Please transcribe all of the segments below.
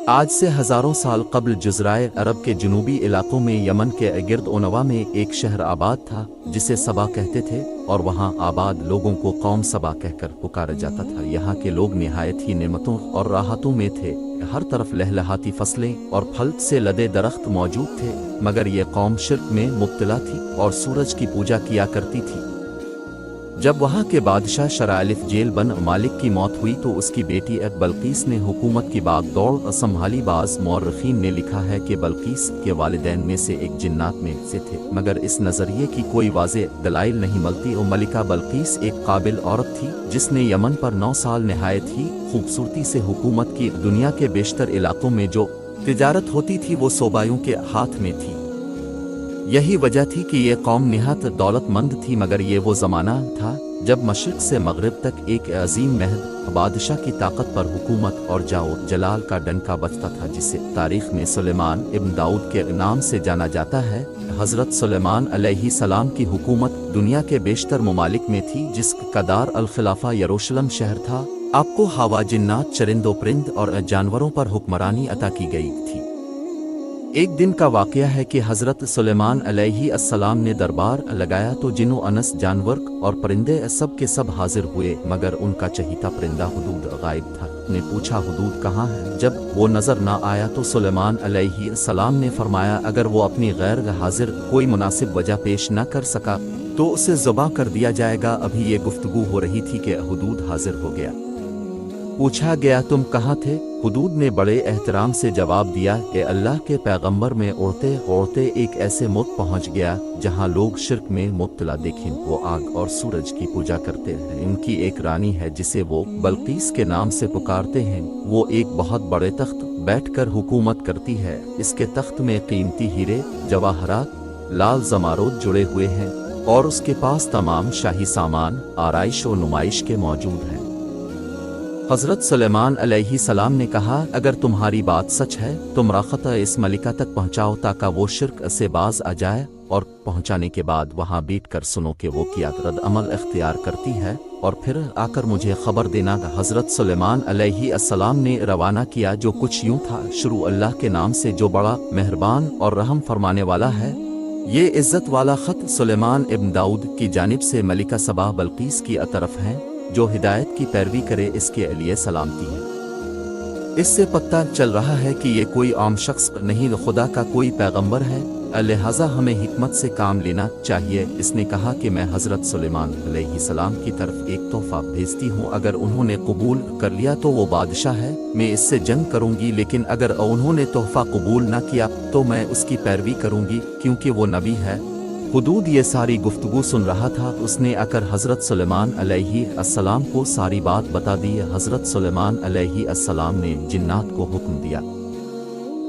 آج سے ہزاروں سال قبل جزرائے عرب کے جنوبی علاقوں میں یمن کے گرد اونوا میں ایک شہر آباد تھا جسے سبا کہتے تھے، اور وہاں آباد لوگوں کو قوم سبا کہہ کر پکارا جاتا تھا۔ یہاں کے لوگ نہایت ہی نعمتوں اور راحتوں میں تھے، ہر طرف لہلہاتی فصلیں اور پھل سے لدے درخت موجود تھے، مگر یہ قوم شرک میں مبتلا تھی اور سورج کی پوجا کیا کرتی تھی۔ جب وہاں کے بادشاہ شرالف جیل بن مالک کی موت ہوئی تو اس کی بیٹی بلقیس نے حکومت کی باغ دوڑ سنبھالی۔ بعض مورخین نے لکھا ہے کہ بلقیس کے والدین میں سے ایک جنات میں سے تھے، مگر اس نظریے کی کوئی واضح دلائل نہیں ملتی۔ ملکہ بلقیس ایک قابل عورت تھی جس نے یمن پر 9 سال نہایت ہی خوبصورتی سے حکومت کی۔ دنیا کے بیشتر علاقوں میں جو تجارت ہوتی تھی وہ صوبائیوں کے ہاتھ میں تھی۔ یہی وجہ تھی کہ یہ قوم نہایت دولت مند تھی، مگر یہ وہ زمانہ تھا جب مشرق سے مغرب تک ایک عظیم مہد بادشاہ کی طاقت پر حکومت اور جلال کا ڈنکا بجتا تھا، جسے تاریخ میں سلیمان ابن داؤد کے نام سے جانا جاتا ہے۔ حضرت سلیمان علیہ السلام کی حکومت دنیا کے بیشتر ممالک میں تھی، جس کا دار الخلافہ یروشلم شہر تھا۔ آپ کو ہوا، جنات، چرند و پرند اور جانوروں پر حکمرانی عطا کی گئی تھی۔ ایک دن کا واقعہ ہے کہ حضرت سلیمان علیہ السلام نے دربار لگایا تو جن و انس، جانور اور پرندے سب کے سب حاضر ہوئے، مگر ان کا چہیتا پرندہ حدود غائب تھا۔ نے پوچھا، حدود کہاں ہے؟ جب وہ نظر نہ آیا تو سلیمان علیہ السلام نے فرمایا، اگر وہ اپنی غیر حاضر کوئی مناسب وجہ پیش نہ کر سکا تو اسے ذبح کر دیا جائے گا۔ ابھی یہ گفتگو ہو رہی تھی کہ حدود حاضر ہو گیا۔ پوچھا گیا، تم کہاں تھے؟ حدود نے بڑے احترام سے جواب دیا کہ اللہ کے پیغمبر میں اڑتے اڑتے ایک ایسے ملک پہنچ گیا جہاں لوگ شرک میں مبتلا دیکھیں۔ وہ آگ اور سورج کی پوجا کرتے ہیں۔ ان کی ایک رانی ہے جسے وہ بلقیس کے نام سے پکارتے ہیں۔ وہ ایک بہت بڑے تخت بیٹھ کر حکومت کرتی ہے۔ اس کے تخت میں قیمتی ہیرے، جواہرات، لال زمارود جڑے ہوئے ہیں، اور اس کے پاس تمام شاہی سامان آرائش و نمائش کے موجود ہیں۔ حضرت سلیمان علیہ السلام نے کہا، اگر تمہاری بات سچ ہے تو مراقبہ اس ملکہ تک پہنچاؤ تاکہ وہ شرک سے باز آ جائے، اور پہنچانے کے بعد وہاں بیٹھ کر سنو کہ وہ کیا رد عمل اختیار کرتی ہے، اور پھر آ کر مجھے خبر دینا۔ حضرت سلیمان علیہ السلام نے روانہ کیا، جو کچھ یوں تھا، شروع اللہ کے نام سے جو بڑا مہربان اور رحم فرمانے والا ہے۔ یہ عزت والا خط سلیمان ابن داؤد کی جانب سے ملکہ سبا بلقیس کی طرف ہے، جو ہدایت کی پیروی کرے اس کے لیے سلامتی ہے۔ اس سے پتہ چل رہا ہے کہ یہ کوئی عام شخص نہیں، خدا کا کوئی پیغمبر ہے، لہٰذا ہمیں حکمت سے کام لینا چاہیے۔ اس نے کہا کہ میں حضرت سلیمان علیہ السلام کی طرف ایک تحفہ بھیجتی ہوں، اگر انہوں نے قبول کر لیا تو وہ بادشاہ ہے، میں اس سے جنگ کروں گی، لیکن اگر انہوں نے تحفہ قبول نہ کیا تو میں اس کی پیروی کروں گی، کیونکہ وہ نبی ہے۔ حدود یہ ساری گفتگو سن رہا تھا۔ اس نے آ کر حضرت سلیمان علیہ السلام کو ساری بات بتا دی۔ حضرت سلیمان علیہ السلام نے جنات کو حکم دیا،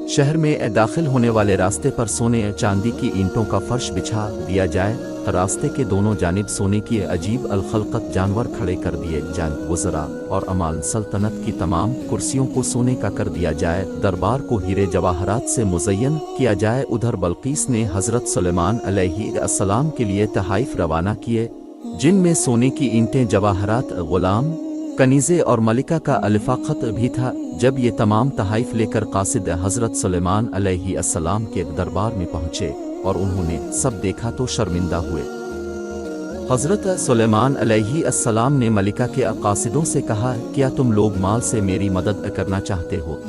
شہر میں داخل ہونے والے راستے پر سونے چاندی کی اینٹوں کا فرش بچھا دیا جائے۔ راستے کے دونوں جانب سونے کی عجیب الخلقت جانور کھڑے کر دیے جائیں۔ وزراء اور امان سلطنت کی تمام کرسیوں کو سونے کا کر دیا جائے۔ دربار کو ہیرے جواہرات سے مزین کیا جائے۔ ادھر بلقیس نے حضرت سلیمان علیہ السلام کے لیے تحائف روانہ کیے، جن میں سونے کی اینٹیں، جواہرات، غلام، کنیزے اور ملکہ کا الفاقت بھی تھا۔ جب یہ تمام تحائف لے کر قاصد حضرت سلیمان علیہ السلام کے دربار میں پہنچے اور انہوں نے سب دیکھا تو شرمندہ ہوئے۔ حضرت سلیمان علیہ السلام نے ملکہ کے قاصدوں سے کہا، کیا تم لوگ مال سے میری مدد کرنا چاہتے ہو؟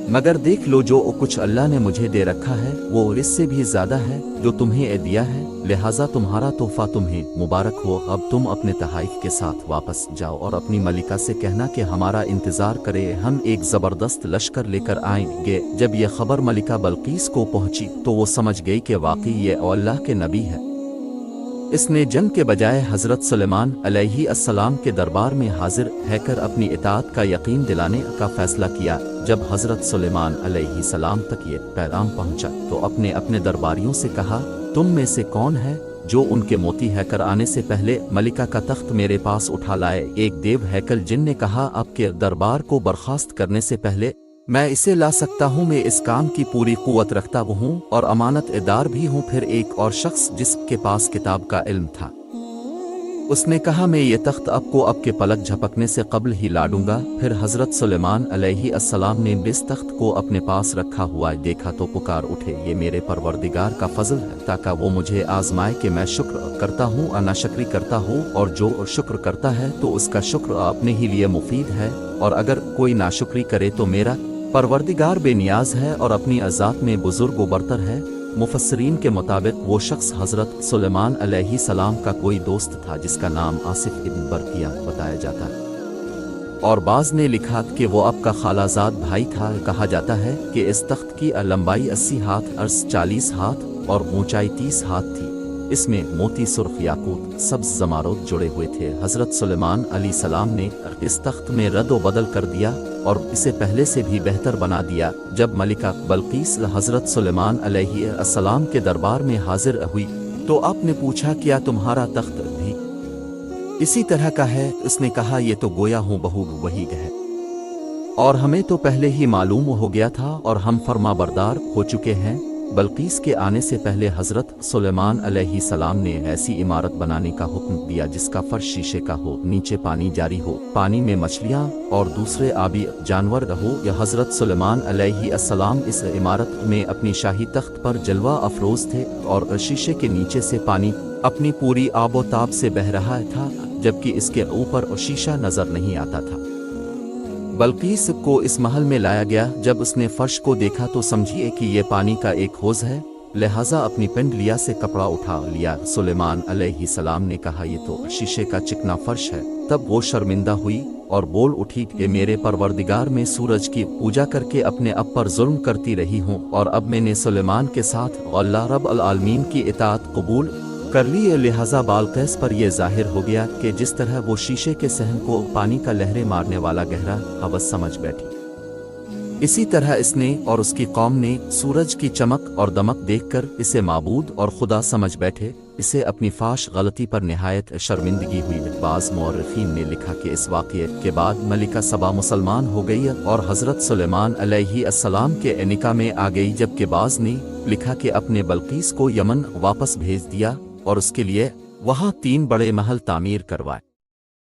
مگر دیکھ لو، جو کچھ اللہ نے مجھے دے رکھا ہے وہ اس سے بھی زیادہ ہے جو تمہیں دیا ہے، لہٰذا تمہارا تحفہ تمہیں مبارک ہو۔ اب تم اپنے تحائف کے ساتھ واپس جاؤ اور اپنی ملکہ سے کہنا کہ ہمارا انتظار کرے، ہم ایک زبردست لشکر لے کر آئیں گے۔ جب یہ خبر ملکہ بلقیس کو پہنچی تو وہ سمجھ گئی کہ واقعی یہ اللہ کے نبی ہے۔ اس نے جنگ کے بجائے حضرت سلیمان علیہ السلام کے دربار میں حاضر ہے کر اپنی اطاعت کا یقین دلانے کا فیصلہ کیا۔ جب حضرت سلیمان علیہ السلام تک یہ پیغام پہنچا تو اپنے درباریوں سے کہا، تم میں سے کون ہے جو ان کے موتی ہیکل آنے سے پہلے ملکہ کا تخت میرے پاس اٹھا لائے؟ ایک دیو ہیکل جن نے کہا، آپ کے دربار کو برخاست کرنے سے پہلے میں اسے لا سکتا ہوں، میں اس کام کی پوری قوت رکھتا ہوں اور امانت دار بھی ہوں۔ پھر ایک اور شخص جس کے پاس کتاب کا علم تھا، اس نے کہا میں یہ تخت آپ کے پلک جھپکنے سے قبل ہی لا دوں گا۔ پھر حضرت سلیمان علیہ السلام نے اس تخت کو اپنے پاس رکھا ہوا دیکھا تو پکار اٹھے، یہ میرے پروردگار کا فضل ہے تاکہ وہ مجھے آزمائے کہ میں شکر کرتا ہوں یا ناشکری کرتا ہوں، اور جو شکر کرتا ہے تو اس کا شکر اپنے ہی لیے مفید ہے، اور اگر کوئی ناشکری کرے تو میرا پروردگار بے نیاز ہے اور اپنی ذات میں بزرگ و برتر ہے۔ مفسرین کے مطابق وہ شخص حضرت سلیمان علیہ السلام کا کوئی دوست تھا جس کا نام آصف ابن برقیہ بتایا جاتا ہے، اور بعض نے لکھا کہ وہ آپ کا خالہ زاد بھائی تھا۔ کہا جاتا ہے کہ اس تخت کی لمبائی 80 ہاتھ، عرض 40 ہاتھ اور اونچائی 30 ہاتھ تھی۔ اس میں موتی، سرخ یاقوت، سبز زمرد جڑے ہوئے تھے۔ حضرت سلیمان علیہ السلام نے اس تخت میں رد و بدل کر دیا اور اسے پہلے سے بھی بہتر بنا دیا۔ جب ملکہ بلقیس حضرت سلیمان علیہ السلام کے دربار میں حاضر ہوئی تو آپ نے پوچھا کیا تمہارا تخت بھی اسی طرح کا ہے؟ اس نے کہا یہ تو گویا ہوں بہو وہی ہے، اور ہمیں تو پہلے ہی معلوم ہو گیا تھا اور ہم فرما بردار ہو چکے ہیں۔ بلقیس کے آنے سے پہلے حضرت سلیمان علیہ السلام نے ایسی عمارت بنانے کا حکم دیا جس کا فرش شیشے کا ہو، نیچے پانی جاری ہو، پانی میں مچھلیاں اور دوسرے آبی جانور رہو۔ یا حضرت سلیمان علیہ السلام اس عمارت میں اپنی شاہی تخت پر جلوہ افروز تھے، اور شیشے کے نیچے سے پانی اپنی پوری آب و تاب سے بہہ رہا تھا، جبکہ اس کے اوپر شیشہ نظر نہیں آتا تھا۔ بلقیس کو اس محل میں لایا گیا۔ جب اس نے فرش کو دیکھا تو سمجھیے کہ یہ پانی کا ایک حوض ہے، لہٰذا اپنی پنڈلیا سے کپڑا اٹھا لیا۔ سلیمان علیہ السلام نے کہا یہ تو شیشے کا چکنا فرش ہے۔ تب وہ شرمندہ ہوئی اور بول اٹھی کہ میرے پروردگار میں سورج کی پوجا کر کے اپنے اب پر ظلم کرتی رہی ہوں، اور اب میں نے سلیمان کے ساتھ اللہ رب العالمین کی اطاعت قبول کر لی، لہذا بالقیس پر یہ ظاہر ہو گیا کہ جس طرح وہ شیشے کے صحن کو پانی کا لہریں مارنے والا گہرا حوض سمجھ بیٹھی، اسی طرح اس نے اور اس کی قوم نے سورج کی چمک اور دمک دیکھ کر اسے معبود اور خدا سمجھ بیٹھے۔ اسے اپنی فاش غلطی پر نہایت شرمندگی ہوئی۔ بعض مورخین نے لکھا کہ اس واقعے کے بعد ملکہ سبا مسلمان ہو گئی اور حضرت سلیمان علیہ السلام کے نکاح میں آ گئی، جبکہ بعض نے لکھا کہ اپنے بلقیس کو یمن واپس بھیج دیا اور اس کے لیے وہاں 3 بڑے محل تعمیر کروائے۔